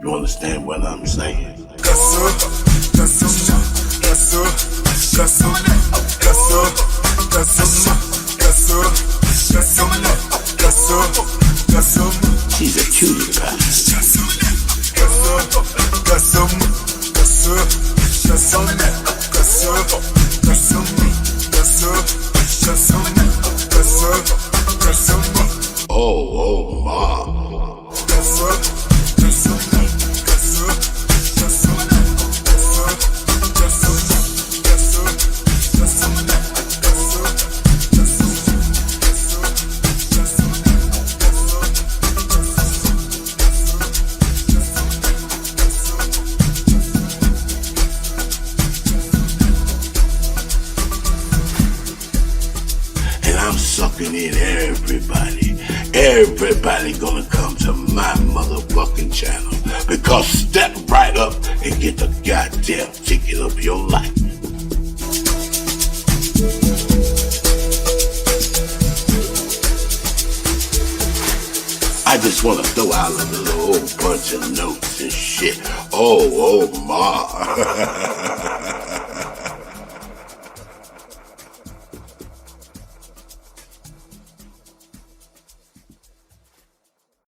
You understand what I'm saying? She's a cutie pie. Oh, ma. And I'm sucking in everybody. Everybody gonna come to my motherfucking channel. Because step right up and get the goddamn ticket of your life. I just wanna throw out a little old bunch of notes and shit. Oh, ma.